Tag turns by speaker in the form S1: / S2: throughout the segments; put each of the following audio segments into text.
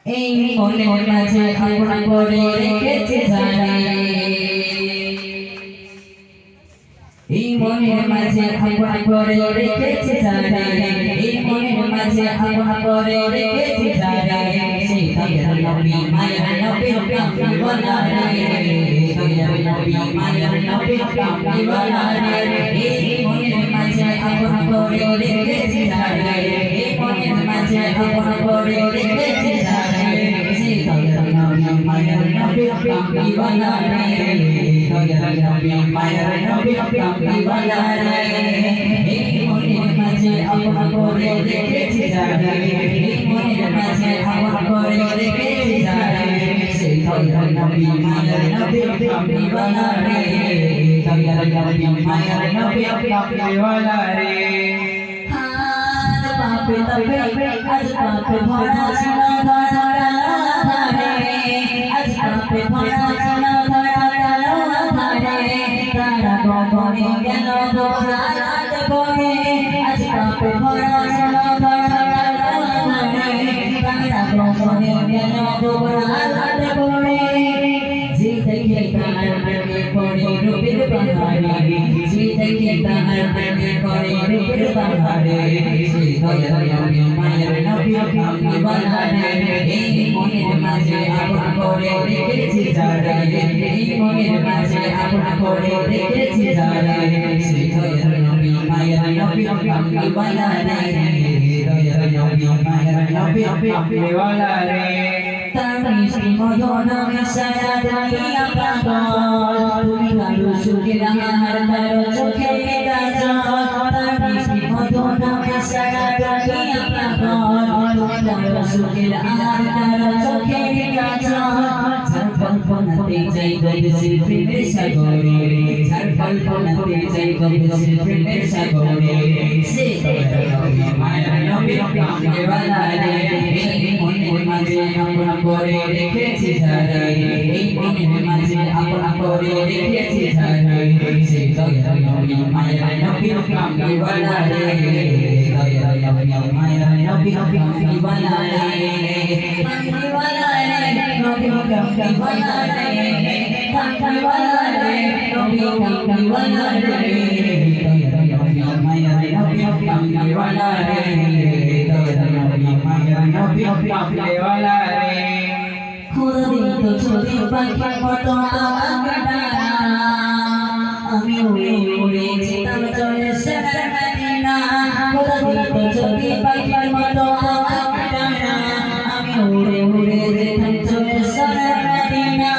S1: এই মনের মাঝে আপন করে রেখেছে জানে এই মনের মাঝে আপন করে রেখেছে জানে এই মনের মাঝে আপন করে রেখেছে জানে সেই দয়ার নবী মায়ের নবী কামলিওয়ালা রে দয়ার নবী মায়ের নবী কামলিওয়ালা রে এই মনের মাঝে আপন করে রেখেছে জানে এই মনের মাঝে আপন করে রেখেছে জানে সেই দয়ার নবী মায়ের নবী কামলিওয়ালা রে দয়ার নবী মায়ের নবী কামলিওয়ালা রে এই মনের মাঝে আপন করে রেখেছে জানে এই মনের মাঝে আপন করে রেখেছে জানে সেই দয়ার নবী মায়ের নবী কামলিওয়ালা রে দয়ার নবী মায়ের নবী কামলিওয়ালা রে হাত পাপে তবে আজ পাপে ভরা ছিল ধরা ধারে আজ পাপে ভরা ছিল ধরা ধারে তারা গগনে গেল ধরা পড়ে আজ পাপে ভরা ছিল ধরা ধারে তারা গগনে গেল ধরা পড়ে যে দেখে তার প্রেমে পড়ে রূপের বাহারে যে দেখে তার প্রেমে পড়ে রূপের বাহারে সেই দয়ার নবী মায়ের নবী কামলিওয়ালা রে এই মনের মাঝে আপন করে রেখেছে যারা এই মনের মাঝে আপন করে রেখেছে যারা সেই দয়ার নবী মায়ের নবী কামলিওয়ালা রে দয়ার নবী মায়ের নবী কামলিওয়ালা রে তার মিষ্টি মধুর মিশায়া দুনিয়া পাগল তুমি কারো সুখের আহার তার চোখে কাজল তার মিষ্টি মধুর মিশায়া দুনিয়া পাগল তুমি কারো সুখের আহার তার চোখে কাজল যার কল্পনাতে যাই গবেষে প্রেমের সাগরে যার কল্পনাতে যাই গবেষে প্রেমের সাগরে সে দয়ার নবী মায়ের নবী কামলিওয়ালা রে এই মনের মাঝে আপন করে রেখেছে যারা এই মনের মাঝে আপন করে রেখেছে যারা সেই দয়ার নবী মায়ের নবী কামলিওয়ালা রে দয়ার নবী মায়ের নবী কামলিওয়ালা রে কামলিওয়ালা রে নবী কামলিওয়ালা রে কামলিওয়ালা রে নবী কামলিওয়ালা রে দয়ার নবী মায়ের নবী কামলিওয়ালা রে দয়ার নবী মায়ের নবী কামলিওয়ালা রে খোদা দিল তো ছোটি পাখির মতো আমাকে ডানা আমি উড়ে উড়ে যেতাম চলে সোনার মদিনা খোদা দিল তো ছোটি পাখির মতো আমাকে ডানা আমি উড়ে উড়ে যেতাম চলে সোনার মদিনা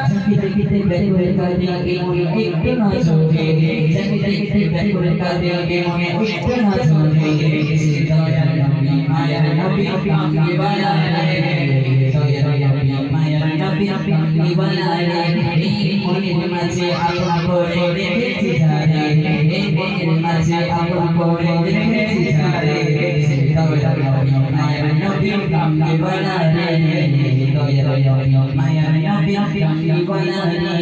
S1: জাকিতে কিতে বেকুল কাঁদে আগে মনে একটু নজরে জাকিতে কিতে বেকুল কাঁদে আগে মনে একটু নজরে সে দয়ার নবী মায়ের নবী কামলিওয়ালা রে দয়ার নবী মায়ের নবী কামলিওয়ালা রে এই মনের মাঝে আপন করে রেখেছে যারা এই মনের মাঝে আপন করে রেখেছে যারা সে দয়ার নবী মায়ের নবী কামলিওয়ালা রে দয়ার নবী মায়ের নবী কামলিওয়ালা রে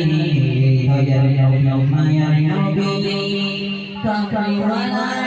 S1: দয়ার নবী মায়ের নবী কামলিওয়ালা